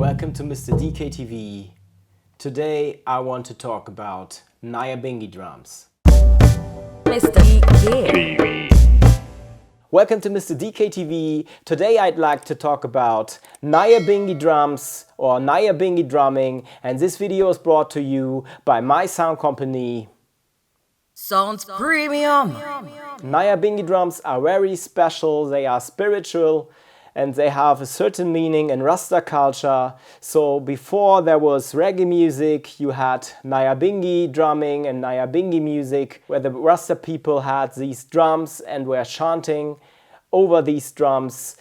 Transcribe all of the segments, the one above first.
Welcome to Mr. DK TV. Today I want to talk about Nyabinghi drums. Mr. DK. Welcome to Mr. DK TV. Today I'd like to talk about Nyabinghi drums or Nyabinghi drumming, and this video is brought to you by my sound company. Sounds premium. Nyabinghi drums are very special, they are spiritual, and they have a certain meaning in Rasta culture. So before there was reggae music, you had Nyabinghi drumming and Nyabinghi music, where the Rasta people had these drums and were chanting over these drums.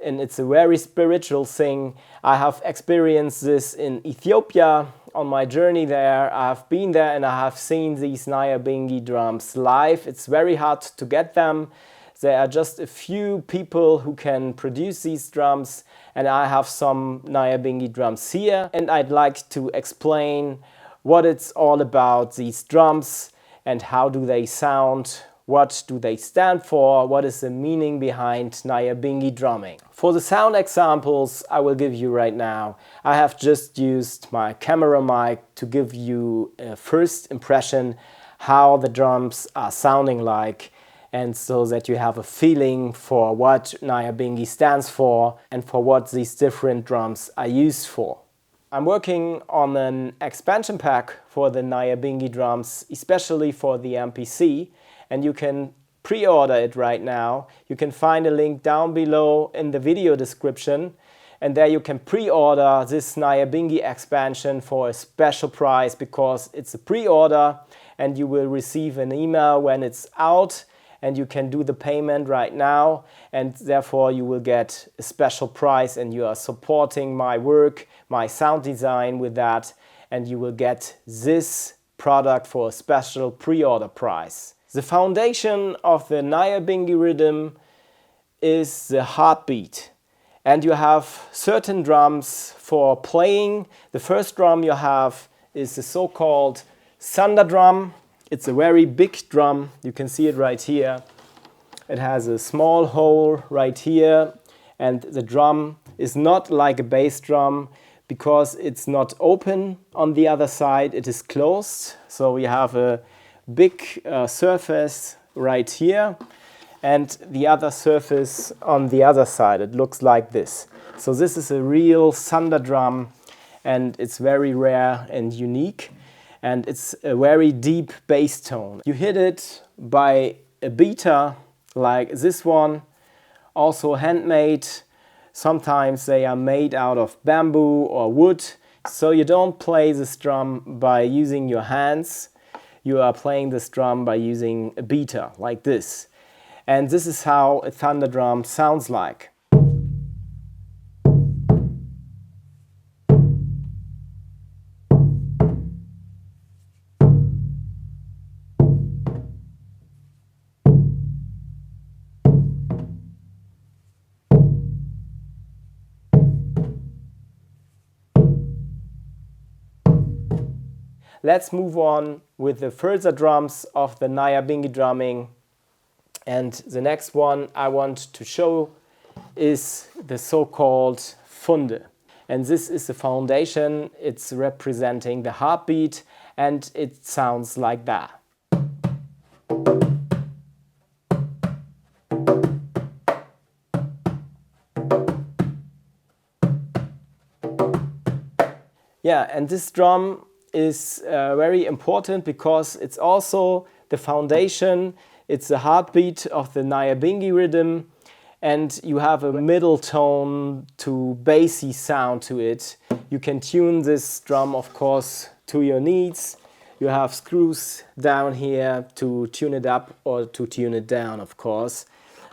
And it's a very spiritual thing. I have experienced this in Ethiopia on my journey there. I have been there and I have seen these Nyabinghi drums live. It's very hard to get them. There are just a few people who can produce these drums, and I have some Nyabinghi drums here, and I'd like to explain what it's all about, these drums, and how do they sound, what do they stand for, what is the meaning behind Nyabinghi drumming. For the sound examples I will give you right now, I have just used my camera mic to give you a first impression how the drums are sounding like, and so that you have a feeling for what Nyabinghi stands for and for what these different drums are used for. I'm working on an expansion pack for the Nyabinghi drums, especially for the MPC, and you can pre-order it right now. You can find a link down below in the video description, and there you can pre-order this Nyabinghi expansion for a special price, because it's a pre-order and you will receive an email when it's out, and you can do the payment right now, and therefore you will get a special price, and you are supporting my work, my sound design with that, and you will get this product for a special pre-order price. The foundation of the Nyabinghi rhythm is the heartbeat, and you have certain drums for playing. The first drum you have is the so-called Fundeh drum. It's a very big drum, you can see it right here. It has a small hole right here, and the drum is not like a bass drum because it's not open on the other side, it is closed. So we have a big surface right here and the other surface on the other side. It looks like this. So this is a real Fundeh drum, and it's very rare and unique. And it's a very deep bass tone. You hit it by a beater like this one, also handmade. Sometimes they are made out of bamboo or wood. So you don't play this drum by using your hands. You are playing this drum by using a beater like this. And this is how a Fundeh drum sounds like. Let's move on with the further drums of the Nyabinghi drumming. And the next one I want to show is the so-called Fundeh. And this is the foundation. It's representing the heartbeat, and it sounds like that. Yeah, and this drum is very important because it's also the foundation, it's the heartbeat of the Nyabinghi rhythm, and you have a middle tone to bassy sound to it. You can tune this drum, of course, to your needs. You have screws down here to tune it up or to tune it down, of course.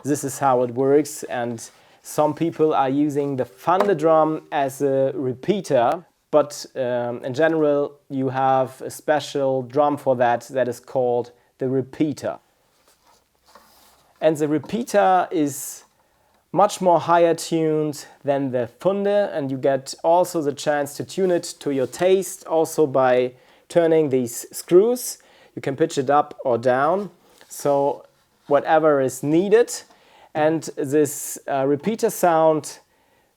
This is how it works, and some people are using the Fundeh drum as a repeater. But in general, you have a special drum for that is called the repeater. And the repeater is much more higher tuned than the Fundeh, and you get also the chance to tune it to your taste, also by turning these screws. You can pitch it up or down, so whatever is needed. And this repeater sound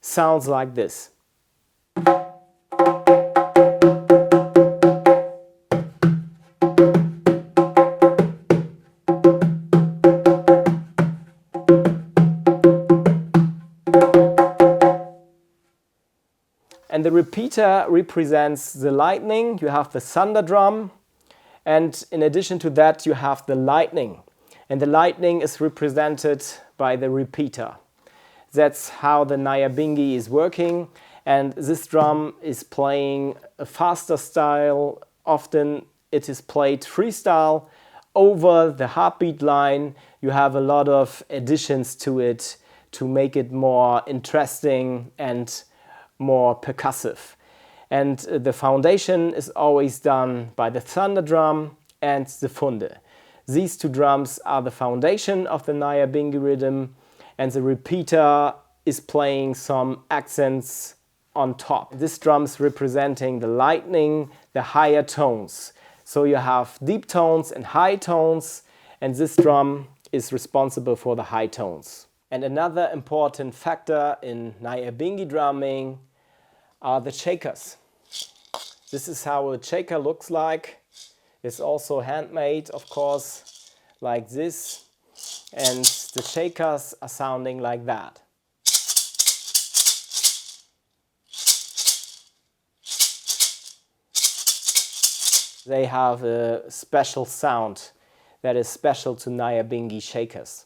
sounds like this. And the repeater represents the lightning. You have the thunder drum. And in addition to that, you have the lightning. And the lightning is represented by the repeater. That's how the Nyabinghi is working. And this drum is playing a faster style. Often it is played freestyle. Over the heartbeat line, you have a lot of additions to it to make it more interesting and more percussive. And the foundation is always done by the thunder drum and the Fundeh. These two drums are the foundation of the Nyabinghi rhythm, and the repeater is playing some accents on top. This drum is representing the lightning, the higher tones. So you have deep tones and high tones, and this drum is responsible for the high tones. And another important factor in Nyabinghi drumming are the shakers. This is how a shaker looks like. It's also handmade, of course, like this. And the shakers are sounding like that. They have a special sound that is special to Nyabinghi Shakers.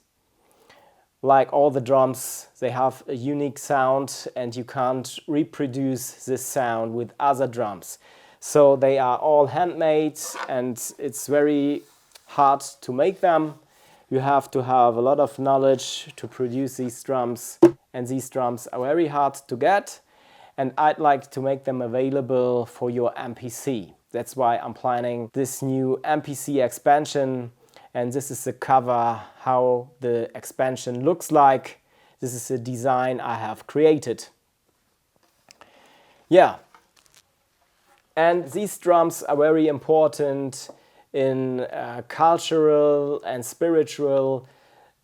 Like all the drums, they have a unique sound and you can't reproduce this sound with other drums. So they are all handmade and it's very hard to make them. You have to have a lot of knowledge to produce these drums, and these drums are very hard to get, and I'd like to make them available for your MPC. That's why I'm planning this new MPC expansion, and this is the cover how the expansion looks like. This is a design I have created. Yeah, and these drums are very important in cultural and spiritual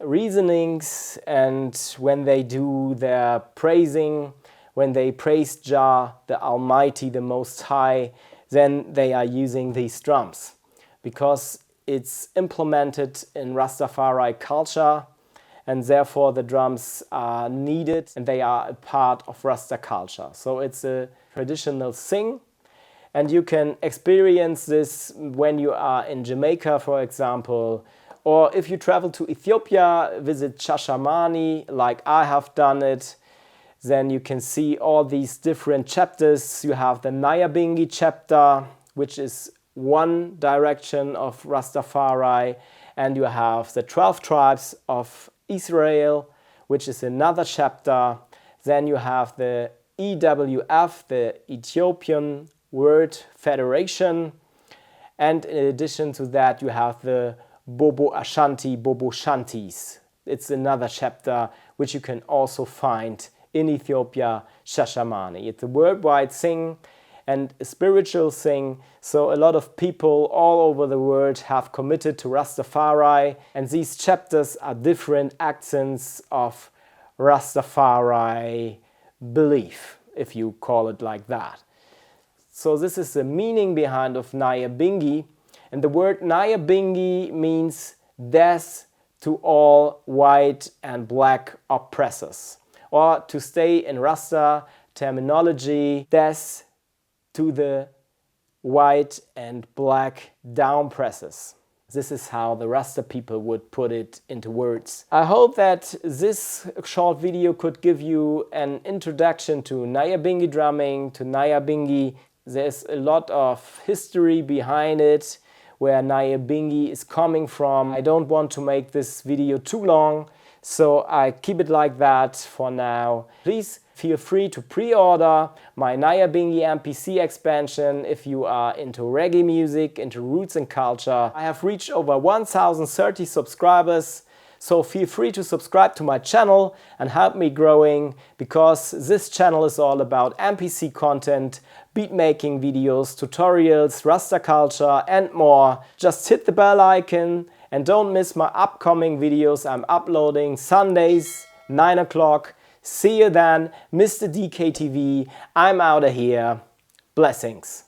reasonings, and when they do their praising, when they praise Jah, the Almighty, the Most High, then they are using these drums because it's implemented in Rastafari culture, and therefore the drums are needed and they are a part of Rasta culture. So it's a traditional thing. And you can experience this when you are in Jamaica, for example, or if you travel to Ethiopia, visit Shashamane, like I have done it, then you can see all these different chapters. You have the Nyabinghi chapter, which is one direction of Rastafari, and you have the 12 tribes of Israel, which is another chapter. Then you have the EWF, the Ethiopian World Federation, and in addition to that you have the Bobo Ashanti, Bobo Shantis. It's another chapter which you can also find in Ethiopia, Shashamane. It's a worldwide thing and a spiritual thing, so a lot of people all over the world have committed to Rastafari, and these chapters are different accents of Rastafari belief, if you call it like that. So this is the meaning behind of Nyabinghi, and the word Nyabinghi means death to all white and black oppressors, or to stay in Rasta terminology, death to the white and black downpressors. This is how the Rasta people would put it into words. I hope that this short video could give you an introduction to Nyabinghi drumming, to Nyabinghi. There's a lot of history behind it, where Nyabinghi is coming from. I don't want to make this video too long, so I keep it like that for now. Please feel free to pre-order my Nyabinghi MPC expansion if you are into reggae music, into roots and culture. I have reached over 1030 subscribers, so feel free to subscribe to my channel and help me growing, because this channel is all about MPC content, beat making videos, tutorials, Rasta culture and more. Just hit the bell icon and don't miss my upcoming videos. I'm uploading Sundays, 9 o'clock. See you then, Mr. DKTV. I'm out of here. Blessings.